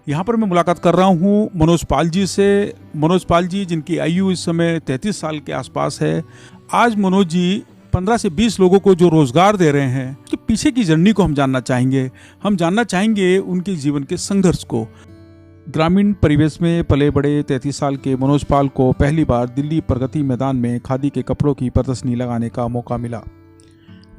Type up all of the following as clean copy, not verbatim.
यहाँ पर मैं मुलाकात कर रहा हूँ मनोज पाल जी से। मनोज पाल जी जिनकी आयु इस समय 33 साल के आसपास है। आज मनोज जी 15 से 20 लोगों को जो रोजगार दे रहे हैं, उसके पीछे की जर्नी को हम जानना चाहेंगे। हम जानना चाहेंगे उनके जीवन के संघर्ष को। ग्रामीण परिवेश में पले बड़े 33 साल के मनोज पाल को पहली बार दिल्ली प्रगति मैदान में खादी के कपड़ों की प्रदर्शनी लगाने का मौका मिला।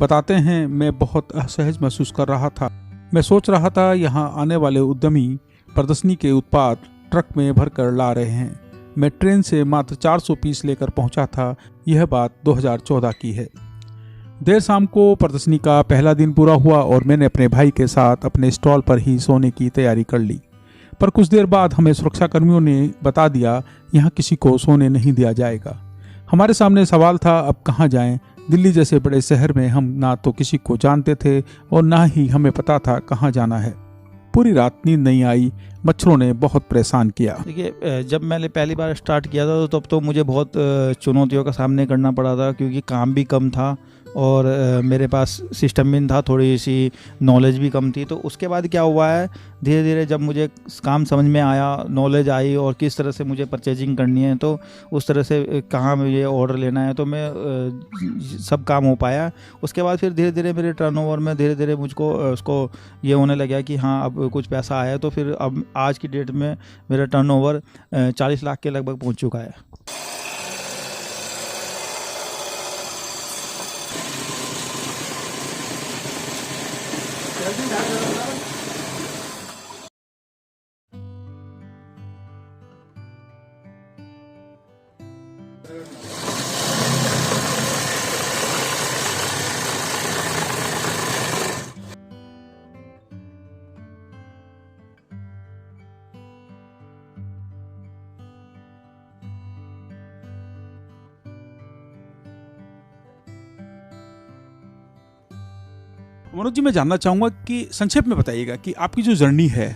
बताते हैं, मैं बहुत असहज महसूस कर रहा था। मैं सोच रहा था यहाँ आने वाले उद्यमी प्रदर्शनी के उत्पाद ट्रक में भरकर ला रहे हैं। मैं ट्रेन से मात्र 400 पीस लेकर पहुंचा था। यह बात 2014 की है। देर शाम को प्रदर्शनी का पहला दिन पूरा हुआ और मैंने अपने भाई के साथ अपने स्टॉल पर ही सोने की तैयारी कर ली। पर कुछ देर बाद हमें सुरक्षा कर्मियों ने बता दिया, यहाँ किसी को सोने नहीं दिया जाएगा। हमारे सामने सवाल था, अब कहाँ जाएं? दिल्ली जैसे बड़े शहर में हम ना तो किसी को जानते थे और ना ही हमें पता था कहाँ जाना है। पूरी रात नींद नहीं आई। मच्छरों ने बहुत परेशान किया। देखिए, जब मैंने पहली बार स्टार्ट किया था तब तो मुझे बहुत चुनौतियों का सामना करना पड़ा था, क्योंकि काम भी कम था और मेरे पास सिस्टम भी था, थोड़ी सी नॉलेज भी कम थी। तो उसके बाद क्या हुआ है, धीरे धीरे जब मुझे काम समझ में आया, नॉलेज आई और किस तरह से मुझे परचेजिंग करनी है, तो उस तरह से कहाँ मुझे ऑर्डर लेना है, तो मैं सब काम हो पाया। उसके बाद फिर धीरे धीरे मेरे टर्नओवर में धीरे धीरे मुझको उसको ये होने लगा कि हाँ अब कुछ पैसा आया। तो फिर अब आज की डेट में मेरा टर्नओवर 40 लाख के लगभग पहुँच चुका है। मनोज जी, मैं जानना चाहूँगा कि संक्षेप में बताइएगा कि आपकी जो जर्नी है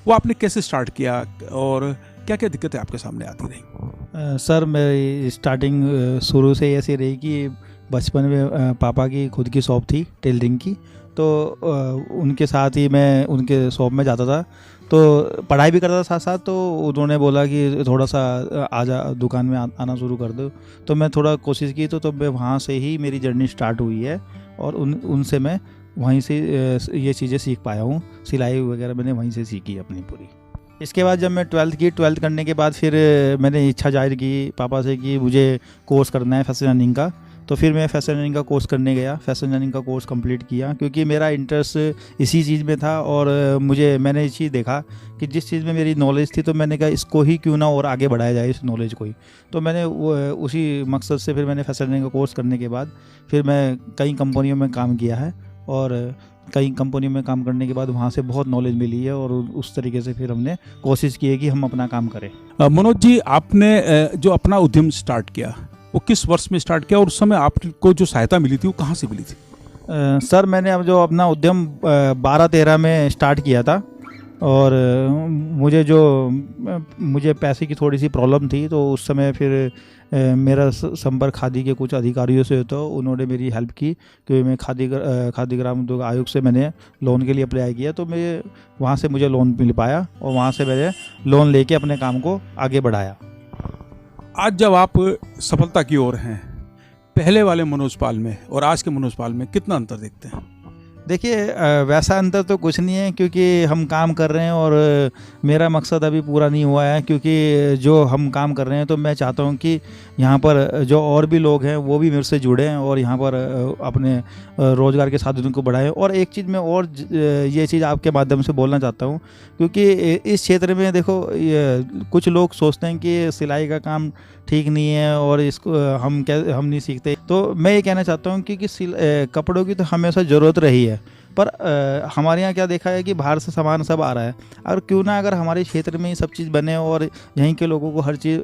वो आपने कैसे स्टार्ट किया और क्या क्या दिक्कतें आपके सामने आती रही? सर, मेरी स्टार्टिंग शुरू से ऐसी रही कि बचपन में पापा की खुद की शॉप थी टेलरिंग की, तो उनके साथ ही मैं उनके शॉप में जाता था। तो पढ़ाई भी करता था साथ साथ। तो उन्होंने बोला कि थोड़ा सा आजा दुकान में आना शुरू कर दो। तो मैं थोड़ा कोशिश की, तो मैं वहाँ से ही मेरी जर्नी स्टार्ट हुई है और उनसे मैं वहीं से ये चीज़ें सीख पाया हूँ। सिलाई वगैरह मैंने वहीं से सीखी अपनी पूरी। इसके बाद जब मैं 12th की, 12th करने के बाद फिर मैंने इच्छा जाहिर की पापा से कि मुझे कोर्स करना है फैशन डिज़ाइनिंग का। तो फिर मैं फैशन डिज़ाइनिंग का कोर्स करने गया, फैशन डिज़ाइनिंग का कोर्स कंप्लीट किया, क्योंकि मेरा इंटरेस्ट इसी चीज़ में था। और मैंने ये चीज़ देखा कि जिस चीज़ में मेरी नॉलेज थी, तो मैंने कहा इसको ही क्यों ना और आगे बढ़ाया जाए इस नॉलेज को ही। तो मैंने उसी मकसद से फिर मैंने फैशन डिज़ाइनिंग का कोर्स करने के बाद फिर मैं कई कंपनियों में काम किया है और कई कंपनियों में काम करने के बाद वहाँ से बहुत नॉलेज मिली है और उस तरीके से फिर हमने कोशिश की है कि हम अपना काम करें। मनोज जी, आपने जो अपना उद्यम स्टार्ट किया वो किस वर्ष में स्टार्ट किया और उस समय आपको जो सहायता मिली थी वो कहाँ से मिली थी? सर, मैंने अब जो अपना उद्यम 12-13 में स्टार्ट किया था और मुझे पैसे की थोड़ी सी प्रॉब्लम थी। तो उस समय फिर मेरा संपर्क खादी के कुछ अधिकारियों से, तो उन्होंने मेरी हेल्प की, क्योंकि मैं खादी ग्राम उद्योग आयोग से मैंने लोन के लिए अप्लाई किया। तो मैं वहाँ से मुझे लोन मिल पाया और वहाँ से मैंने लोन लेके अपने काम को आगे बढ़ाया। आज जब आप सफलता की ओर हैं, पहले वाले मनोज पाल में और आज के मनोज पाल में कितना अंतर देखते हैं? देखिए, वैसा अंतर तो कुछ नहीं है, क्योंकि हम काम कर रहे हैं और मेरा मकसद अभी पूरा नहीं हुआ है। क्योंकि जो हम काम कर रहे हैं, तो मैं चाहता हूं कि यहाँ पर जो और भी लोग हैं वो भी मेरे से जुड़ें और यहाँ पर अपने रोज़गार के साधनों को बढ़ाएं। और एक चीज़ मैं और ये चीज़ आपके माध्यम से बोलना चाहता हूँ, क्योंकि इस क्षेत्र में देखो, कुछ लोग सोचते हैं कि सिलाई का काम ठीक नहीं है और इसको हम नहीं सीखते। तो मैं ये कहना चाहता हूँ कि कपड़ों की तो हमेशा ज़रूरत रही है, पर हमारे यहाँ क्या देखा है कि बाहर से सामान सब आ रहा है। और क्यों ना अगर हमारे क्षेत्र में ही सब चीज़ बने और यहीं के लोगों को हर चीज़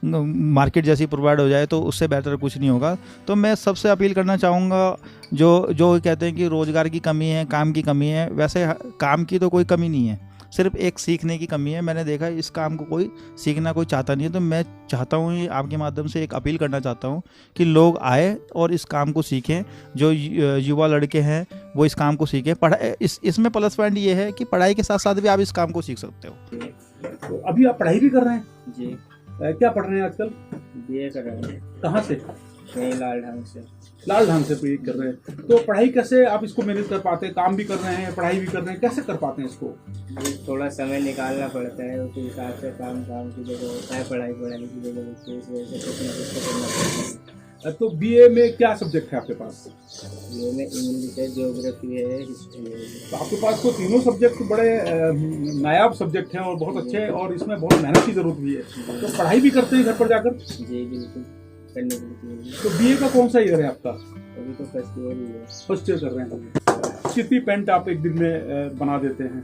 मार्केट जैसी प्रोवाइड हो जाए, तो उससे बेटर कुछ नहीं होगा। तो मैं सबसे अपील करना चाहूँगा, जो कहते हैं कि रोज़गार की कमी है, काम की कमी है, वैसे काम की तो कोई कमी नहीं है। सिर्फ एक सीखने की कमी है। मैंने देखा इस काम को कोई सीखना कोई चाहता नहीं है। तो मैं चाहता हूँ, ये आपके माध्यम से एक अपील करना चाहता हूँ कि लोग आए और इस काम को सीखें। जो युवा लड़के हैं वो इस काम को सीखें। पढ़ाई इसमें प्लस पॉइंट ये है कि पढ़ाई के साथ साथ भी आप इस काम को सीख सकते हो। तो अभी आप पढ़ाई भी कर रहे हैं जी, क्या पढ़ रहे हैं आजकल? बीए कर रहे हैं कहाँ से? यहीं लाल ढंग से। लाल धाम से पढ़ाई कर रहे हैं। तो पढ़ाई कैसे आप इसको मैनेज कर पाते हैं? काम भी कर रहे हैं, पढ़ाई भी कर रहे हैं, कैसे कर पाते हैं इसको? जी, थोड़ा समय निकालना पड़ता है, उसके हिसाब से काम की जगह होता है, पढ़ाई की जगह होती है, इस वजह से कुछ ना कुछ तो करना पड़ता है। तो बीए में क्या सब्जेक्ट है आपके पास? बीए में इंग्लिश है, ज्योग्राफी है, हिस्ट्री है। तो आपके पास तो तीनों सब्जेक्ट बड़े नायाब सब्जेक्ट हैं और बहुत अच्छे हैं, और इसमें बहुत मेहनत की जरूरत भी है। तो पढ़ाई भी करते हैं घर पर जाकर? जी बिल्कुल, करने के लिए। तो बीए का कौन सा ईयर है आपका? अभी तो फर्स्ट ईयर ही है। फर्स्ट ईयर कर रहे हैं। कितनी पेंट आप एक दिन में बना देते हैं?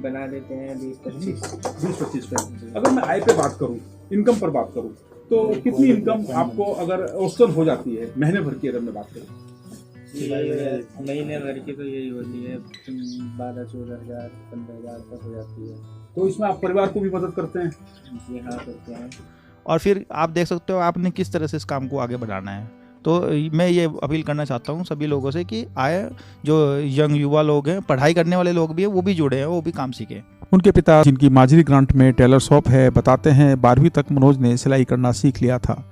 बना देते हैं 20-25 पेंट। अगर मैं आय पे बात करूं, इनकम पर बात करूं, तो कितनी इनकम आपको अगर औसतन हो जाती है महीने भर की? अगर मैं बात करूं महीने भर की तो यही होती है 12-14 हज़ार 15 हज़ार तक हो जाती है। तो इसमें आप परिवार को भी मदद करते हैं? जी हाँ, करते हैं। और फिर आप देख सकते हो आपने किस तरह से इस काम को आगे बढ़ाना है। तो मैं ये अपील करना चाहता हूँ सभी लोगों से कि आए, जो यंग युवा लोग हैं, पढ़ाई करने वाले लोग भी हैं, वो भी जुड़े हैं, वो भी काम सीखें। उनके पिता, जिनकी माजरी ग्रांट में टेलर शॉप है, बताते हैं 12वीं तक मनोज ने सिलाई करना सीख लिया था।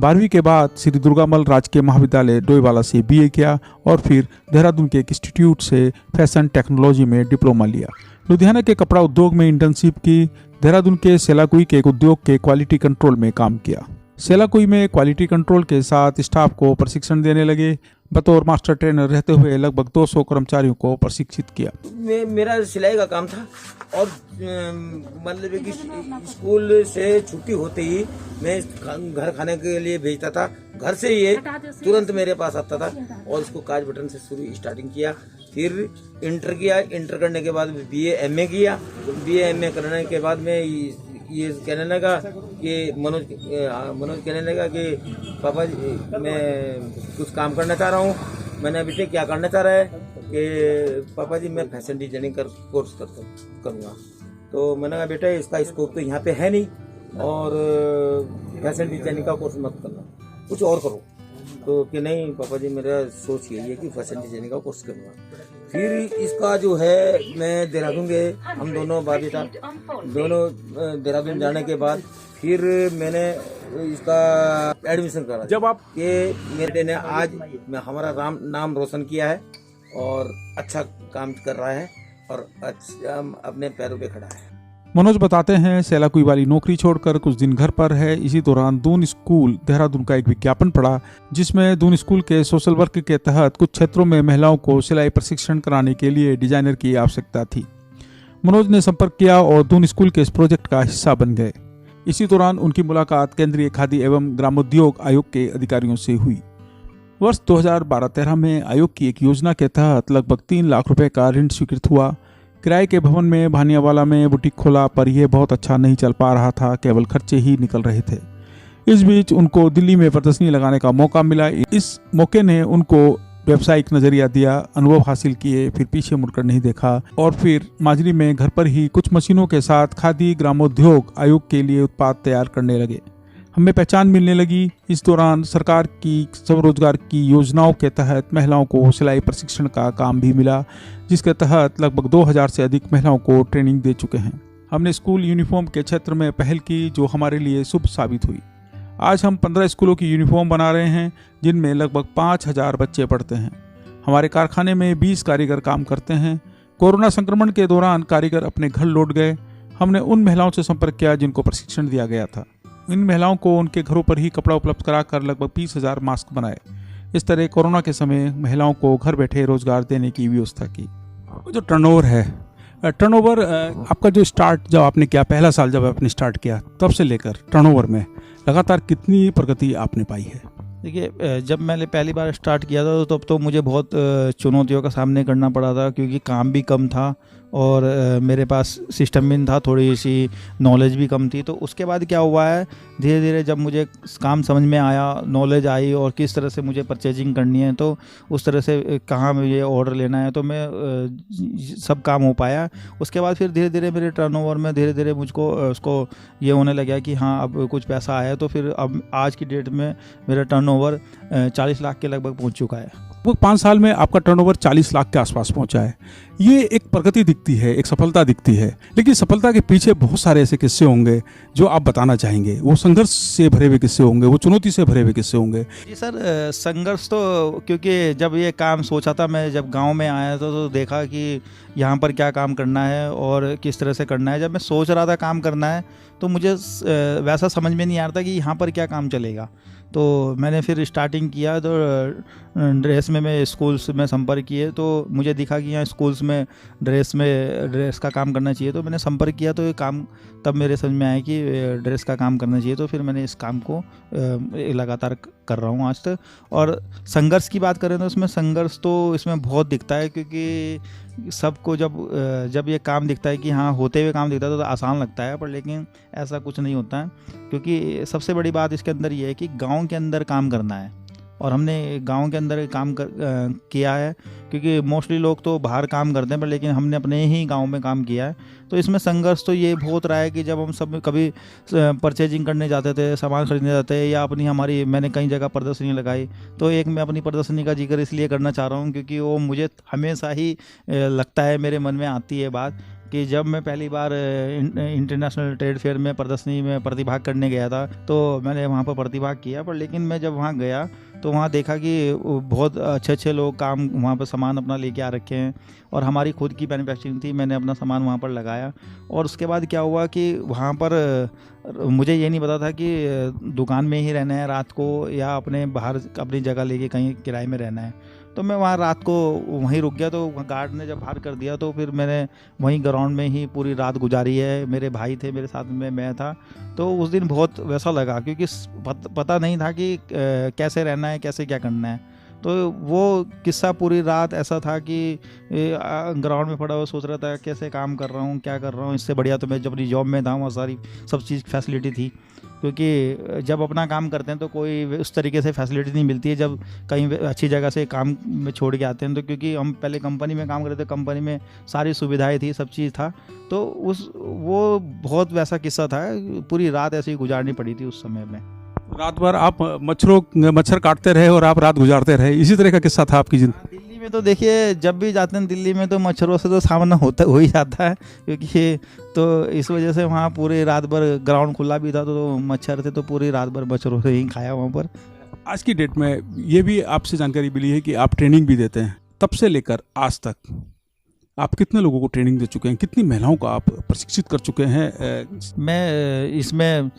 12वीं के बाद श्री दुर्गामल राजकीय महाविद्यालय डोईवाला से बीए किया और फिर देहरादून के एक इंस्टीट्यूट से फैशन टेक्नोलॉजी में डिप्लोमा लिया। लुधियाना के कपड़ा उद्योग में इंटर्नशिप की। देहरादून के सेलाकुई के एक उद्योग के क्वालिटी कंट्रोल में काम किया। सेलाकुई में क्वालिटी कंट्रोल के साथ स्टाफ को प्रशिक्षण देने लगे। बतौर मास्टर ट्रेनर रहते हुए लगभग 200 कर्मचारियों को प्रशिक्षित किया। मेरा सिलाई का काम था और मतलब कि स्कूल से छुट्टी होते ही मैं घर खाने के लिए भेजता था। घर से ये तुरंत मेरे पास आता था और इसको काज बटन से शुरू स्टार्टिंग किया। फिर इंटर किया। इंटर करने के बाद बीए एमए किया। बीए एमए करने के बाद में ये कहने लगा कि मनोज कहने लगा कि पापा जी मैं कुछ काम करना चाह रहा हूँ। मैंने बेटे क्या करना चाह रहा है? कि पापा जी मैं फैशन डिजाइनिंग कोर्स करूँगा। तो मैंने कहा बेटा इसका स्कोप तो यहाँ पे है नहीं, और फैशन डिजाइनिंग का कोर्स मत करना, कुछ और करो। तो कि नहीं पापा जी मेरा सोच यही है कि फैशन डिजाइनिंग का कोर्स करूँगा। फिर इसका जो है मैं देहरादून गए, हम दोनों बाप बेटा दोनों देहरादून जाने के बाद फिर मैंने इसका एडमिशन करा। जब आप कि मेरे बेटे ने आज हमारा नाम रोशन किया है और अच्छा काम कर रहा है और अच्छा अपने पैरों पे खड़ा है। मनोज बताते हैं सेलाकुई वाली नौकरी छोड़कर कुछ दिन घर पर है। इसी दौरान दून स्कूल देहरादून का एक विज्ञापन पड़ा, जिसमें दून स्कूल के सोशल वर्क के तहत कुछ क्षेत्रों में महिलाओं को सिलाई प्रशिक्षण कराने के लिए डिजाइनर की आवश्यकता थी। मनोज ने संपर्क किया और दून स्कूल के इस प्रोजेक्ट का हिस्सा बन गए। इसी दौरान उनकी मुलाकात केंद्रीय खादी एवं ग्रामोद्योग आयोग के अधिकारियों से हुई। वर्ष 2012-13 में आयोग की एक योजना के तहत लगभग 3 लाख रुपए का ऋण स्वीकृत हुआ। किराए के भवन में भानियावाला में बुटीक खोला, पर यह बहुत अच्छा नहीं चल पा रहा था, केवल खर्चे ही निकल रहे थे। इस बीच उनको दिल्ली में प्रदर्शनी लगाने का मौका मिला। इस मौके ने उनको व्यावसायिक नजरिया दिया, अनुभव हासिल किए, फिर पीछे मुड़कर नहीं देखा और फिर माजरी में घर पर ही कुछ मशीनों के साथ खादी ग्रामोद्योग आयोग के लिए उत्पाद तैयार करने लगे। हमें पहचान मिलने लगी। इस दौरान सरकार की स्वरोजगार की योजनाओं के तहत महिलाओं को सिलाई प्रशिक्षण का काम भी मिला, जिसके तहत लगभग 2000 से अधिक महिलाओं को ट्रेनिंग दे चुके हैं। हमने स्कूल यूनिफॉर्म के क्षेत्र में पहल की, जो हमारे लिए शुभ साबित हुई। आज हम 15 स्कूलों की यूनिफॉर्म बना रहे हैं, जिनमें लगभग 5000 बच्चे पढ़ते हैं। हमारे कारखाने में 20 कारीगर काम करते हैं। कोरोना संक्रमण के दौरान कारीगर अपने घर लौट गए। हमने उन महिलाओं से संपर्क किया जिनको प्रशिक्षण दिया गया था। इन महिलाओं को उनके घरों पर ही कपड़ा उपलब्ध कराकर लगभग 20,000 मास्क बनाए। इस तरह कोरोना के समय महिलाओं को घर बैठे रोजगार देने की व्यवस्था की। जो टर्नओवर है, टर्नओवर आपका जो स्टार्ट जब आपने किया, पहला साल जब आपने स्टार्ट किया, तब से लेकर टर्नओवर में लगातार कितनी प्रगति आपने पाई है? देखिए, जब मैंने पहली बार स्टार्ट किया था तब तो मुझे बहुत चुनौतियों का सामना करना पड़ा था, क्योंकि काम भी कम था और मेरे पास सिस्टम भी नहीं था, थोड़ी सी नॉलेज भी कम थी। तो उसके बाद क्या हुआ है, धीरे धीरे जब मुझे काम समझ में आया, नॉलेज आई और किस तरह से मुझे परचेजिंग करनी है, तो उस तरह से कहाँ मुझे ऑर्डर लेना है, तो मैं सब काम हो पाया। उसके बाद फिर धीरे धीरे मेरे टर्नओवर में धीरे धीरे मुझको उसको ये होने लगा कि हाँ अब कुछ पैसा आया। तो फिर अब आज की डेट में मेरा टर्नओवर 40 लाख के लगभग पहुँच चुका है। वो 5 साल में आपका टर्नओवर 40 लाख के आसपास पहुंचा है। ये एक प्रगति दिखती है, एक सफलता दिखती है, लेकिन सफलता के पीछे बहुत सारे ऐसे किस्से होंगे जो आप बताना चाहेंगे। वो संघर्ष से भरे हुए किस्से होंगे, वो चुनौती से भरे हुए किस्से होंगे। जी सर, संघर्ष तो क्योंकि जब ये काम सोचा था, मैं जब गांव में आया था तो देखा कि यहाँ पर क्या काम करना है और किस तरह से करना है। जब मैं सोच रहा था काम करना है तो मुझे वैसा समझ में नहीं आ रहा था कि यहाँ पर क्या काम चलेगा। तो मैंने फिर स्टार्टिंग किया, तो ड्रेस में मैं स्कूल्स में संपर्क किए, तो मुझे दिखा कि यहाँ स्कूल्स में ड्रेस का काम करना चाहिए। तो मैंने संपर्क किया, तो ये काम तब मेरे समझ में आया कि ड्रेस का काम करना चाहिए। तो फिर मैंने इस काम को लगातार कर रहा हूँ आज तक। और संघर्ष की बात करें तो इसमें संघर्ष तो इसमें बहुत दिखता है, क्योंकि सबको जब ये काम दिखता है कि हाँ होते हुए काम दिखता है तो आसान लगता है, पर लेकिन ऐसा कुछ नहीं होता है। क्योंकि सबसे बड़ी बात इसके अंदर ये है कि गांव के अंदर काम करना है, और हमने गांव के अंदर काम किया है। क्योंकि मोस्टली लोग तो बाहर काम करते हैं, पर लेकिन हमने अपने ही गांव में काम किया है। तो इसमें संघर्ष तो ये बहुत रहा है कि जब हम सब कभी परचेजिंग करने जाते थे, सामान खरीदने जाते हैं, या मैंने कई जगह प्रदर्शनी लगाई। तो एक मैं अपनी प्रदर्शनी का जिक्र इसलिए करना चाह रहा हूँ क्योंकि वो मुझे हमेशा ही लगता है, मेरे मन में आती है बात कि जब मैं पहली बार इंटरनेशनल ट्रेड फेयर में प्रदर्शनी में प्रतिभाग करने गया था, तो मैंने वहाँ पर प्रतिभाग किया। पर लेकिन मैं जब वहाँ गया तो वहाँ देखा कि बहुत अच्छे लोग काम वहाँ पर सामान अपना लेके आ रखे हैं, और हमारी खुद की मैन्युफैक्चरिंग थी। मैंने अपना सामान वहाँ पर लगाया, और उसके बाद क्या हुआ कि वहाँ पर मुझे ये नहीं पता था कि दुकान में ही रहना है रात को, या अपनी जगह लेके कहीं किराए में रहना है। तो मैं वहाँ रात को वहीं रुक गया। तो गार्ड ने जब बाहर कर दिया तो फिर मैंने वहीं ग्राउंड में ही पूरी रात गुजारी है। मेरे भाई थे मेरे साथ में, मैं था। तो उस दिन बहुत वैसा लगा, क्योंकि पता नहीं था कि कैसे रहना है, कैसे क्या करना है। तो वो किस्सा पूरी रात ऐसा था कि ग्राउंड में पड़ा हुआ सोच रहा था कैसे काम कर रहा हूँ, क्या कर रहा हूँ। इससे बढ़िया तो मैं जब अपनी जॉब में था, वहाँ सारी सब चीज़ फैसिलिटी थी। क्योंकि जब अपना काम करते हैं तो कोई उस तरीके से फैसिलिटी नहीं मिलती है जब कहीं अच्छी जगह से काम में छोड़ के आते हैं। तो क्योंकि हम पहले कंपनी में काम करते थे, कंपनी में सारी सुविधाएं थी, सब चीज़ था। तो वो बहुत वैसा किस्सा था, पूरी रात ऐसे ही गुजारनी पड़ी थी उस समय में। रात भर आप मच्छर काटते रहे और आप रात गुजारते रहे, इसी तरह का किस्सा था आपकी जिंदगी? दिल्ली में तो देखिए, जब भी जाते हैं दिल्ली में तो मच्छरों से तो सामना हो ही जाता है, क्योंकि तो इस वजह से वहाँ पूरी रात भर ग्राउंड खुला भी था, तो मच्छर थे, तो पूरी रात भर मच्छरों से ही खाया वहाँ पर। आज की डेट में ये भी आपसे जानकारी मिली है कि आप ट्रेनिंग भी देते हैं। तब से लेकर आज तक आप कितने लोगों को ट्रेनिंग दे चुके हैं, कितनी महिलाओं को आप प्रशिक्षित कर चुके हैं? मैं इसमें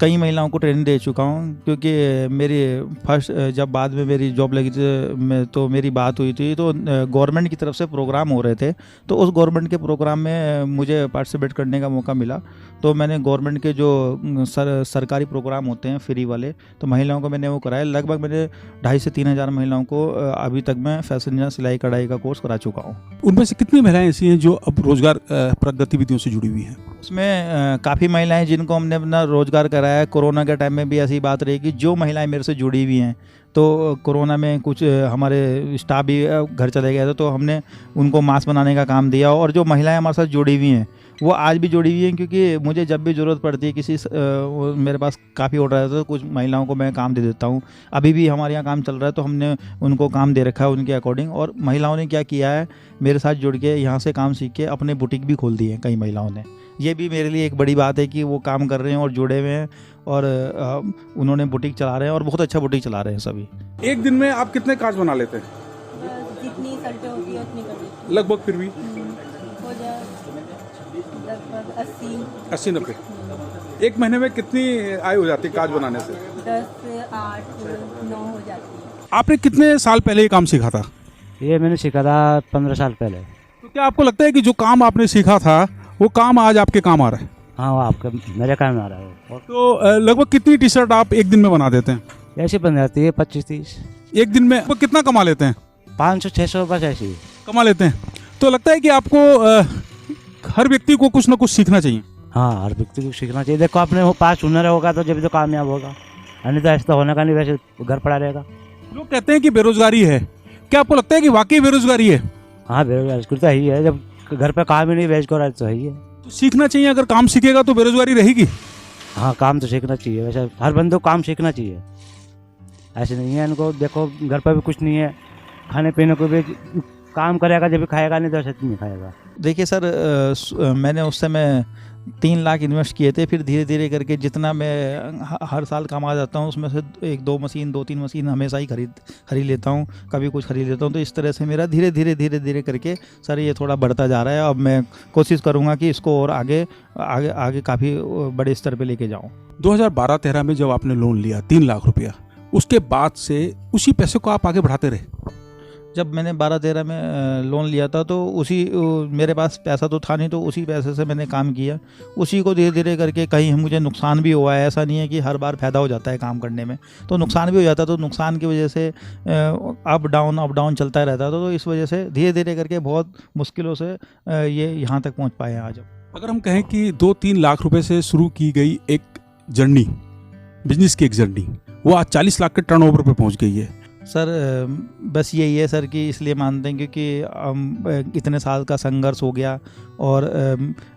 कई महिलाओं को ट्रेनिंग दे चुका हूँ, क्योंकि मेरी फर्स्ट जब बाद में मेरी जॉब लगी थी तो मेरी बात हुई थी, तो गवर्नमेंट की तरफ से प्रोग्राम हो रहे थे। तो उस गवर्नमेंट के प्रोग्राम में मुझे पार्टिसिपेट करने का मौका मिला। तो मैंने गवर्नमेंट के जो सरकारी प्रोग्राम होते हैं फ्री वाले, तो महिलाओं को मैंने वो कराया। लगभग मैंने 2,500 से 3,000 महिलाओं को अभी तक मैं फैशन या सिलाई कढ़ाई का कोर्स करा चुका हूँ। उनमें से कितनी महिलाएं ऐसी हैं जो अब रोजगार गतिविधियों से जुड़ी हुई हैं? उसमें काफ़ी महिलाएं जिनको हमने अपना रोजगार कराया है। कोरोना के टाइम में भी ऐसी बात रही कि जो महिलाएं मेरे से जुड़ी हुई हैं, तो कोरोना में कुछ हमारे स्टाफ भी घर चले गए थे, तो हमने उनको मास्क बनाने का काम दिया। और जो महिलाएं हमारे साथ जुड़ी हुई हैं वो आज भी जुड़ी हुई हैं, क्योंकि मुझे जब भी ज़रूरत पड़ती है मेरे पास काफ़ी ऑर्डर रहता है, तो कुछ महिलाओं को मैं काम दे देता हूँ। अभी भी हमारे यहाँ काम चल रहा है, तो हमने उनको काम दे रखा है उनके अकॉर्डिंग। और महिलाओं ने क्या किया है, मेरे साथ जुड़ के यहाँ से काम सीख के अपने बुटीक भी खोल दी है कई महिलाओं ने। ये भी मेरे लिए एक बड़ी बात है कि वो काम कर रहे हैं और जुड़े हुए हैं, और उन्होंने बुटीक चला रहे हैं, और बहुत अच्छा बुटीक चला रहे हैं सभी। एक दिन में आप कितने कांच बना लेते हैं? जितनी शर्टें होती है उतनी कर लेते हैं। लगभग फिर भी हो जाए लगभग 80-90। एक महीने में कितनी आय हो जाती है कांच बनाने से? 10, 8, 9 हो जाती है। आपने कितने साल पहले ये काम सीखा था? ये मैंने सीखा था 15 साल पहले। तो क्या आपको लगता है कि जो काम आपने सीखा था वो काम आज आपके काम आ रहा है? हाँ, वो आपका मेरे काम में आ रहा है। और तो लगभग कितनी टी शर्ट आप एक दिन में बना देते हैं? ऐसी बन जाती है 25-30। एक दिन में वो कितना कमा लेते हैं? 500-600 बस ऐसी कमा लेते हैं। तो लगता है कि आपको हर व्यक्ति को कुछ ना कुछ सीखना चाहिए। हाँ, हर व्यक्ति को सीखना चाहिए। देखो अपने वो पास हुनर होगा तो जब तो कामयाब होगा, नहीं तो ऐसा तो होने का नहीं, वैसे घर पड़ा रहेगा। लोग कहते हैं कि बेरोजगारी है, क्या आपको लगता है कि वाकई बेरोजगारी है? हाँ, बेरोजगारी तो ही है, जब घर पे काम ही नहीं वेज को तो है ही है। तो सीखना चाहिए, अगर काम सीखेगा तो बेरोजगारी रहेगी। हाँ, काम तो सीखना चाहिए, वैसे हर बंदे को काम सीखना चाहिए। ऐसे नहीं है इनको, देखो घर पर भी कुछ नहीं है, खाने पीने को भी काम करेगा जब भी खाएगा, नहीं तो ऐसे नहीं खाएगा। देखिए सर, मैंने उस समय 3 लाख इन्वेस्ट किए थे, फिर धीरे धीरे करके जितना मैं हर साल कमा जाता हूँ उसमें से 1-2 मशीन 2-3 मशीन हमेशा ही खरीद लेता हूँ, कभी कुछ खरीद लेता हूँ। तो इस तरह से मेरा धीरे धीरे करके सर ये थोड़ा बढ़ता जा रहा है। अब मैं कोशिश करूँगा कि इसको और आगे काफ़ी बड़े स्तर पर लेके जाऊँ। 2012-13 में जब आपने लोन लिया 3 लाख रुपया, उसके बाद से उसी पैसे को आप आगे बढ़ाते रहे? जब मैंने 12-13 में लोन लिया था तो उसी मेरे पास पैसा तो था नहीं, तो उसी पैसे से मैंने काम किया। उसी को धीरे धीरे करके कहीं मुझे नुकसान भी हुआ है, ऐसा नहीं है कि हर बार फ़ायदा हो जाता है काम करने में, तो नुकसान भी हो जाता है। तो नुकसान की वजह से अप डाउन चलता रहता था। तो इस वजह से धीरे धीरे करके बहुत मुश्किलों से ये यहाँ तक पहुँच पाए हैं आज। अगर हम कहें कि 2-3 लाख रुपए से शुरू की गई एक जर्नी, बिजनेस की एक जर्नी, वो आज 40 लाख के टर्नओवर पे पहुंच गई है। सर बस यही है सर कि इसलिए मानते हैं क्योंकि इतने साल का संघर्ष हो गया, और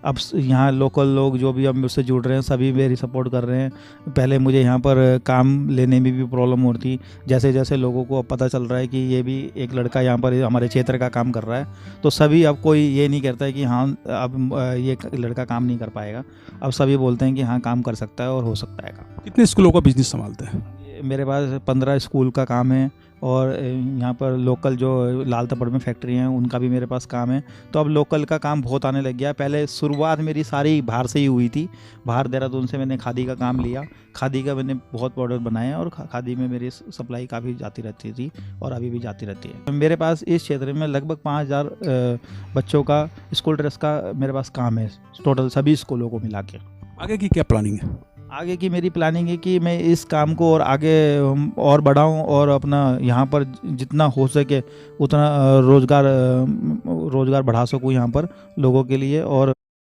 अब यहाँ लोकल लोग जो भी अब मुझसे जुड़ रहे हैं सभी मेरी सपोर्ट कर रहे हैं। पहले मुझे यहाँ पर काम लेने में भी प्रॉब्लम होती थी, जैसे जैसे लोगों को अब पता चल रहा है कि ये भी एक लड़का यहाँ पर हमारे क्षेत्र का काम कर रहा है, तो सभी अब कोई ये नहीं कहता है कि हाँ अब ये लड़का काम नहीं कर पाएगा। अब सभी बोलते हैं कि हाँ काम कर सकता है और हो सकता है काम। कितने स्कूलों का बिजनेस संभालते हैं? मेरे पास 15 स्कूल का काम है, और यहाँ पर लोकल जो लाल तपड़ में फैक्ट्री हैं उनका भी मेरे पास काम है। तो अब लोकल का काम बहुत आने लग गया। पहले शुरुआत मेरी सारी बाहर से ही हुई थी, बाहर देहरादून से मैंने खादी का काम लिया। खादी का मैंने बहुत प्रोडक्ट बनाए और खादी में मेरी सप्लाई काफ़ी जाती रहती थी और अभी भी जाती रहती है। मेरे पास इस क्षेत्र में लगभग 5000 बच्चों का स्कूल ड्रेस का मेरे पास काम है, टोटल सभी स्कूलों को मिला के। आगे की क्या प्लानिंग है? आगे की मेरी प्लानिंग है कि मैं इस काम को और आगे और बढ़ाऊं, और अपना यहाँ पर जितना हो सके उतना रोज़गार बढ़ा सकूं यहाँ पर लोगों के लिए, और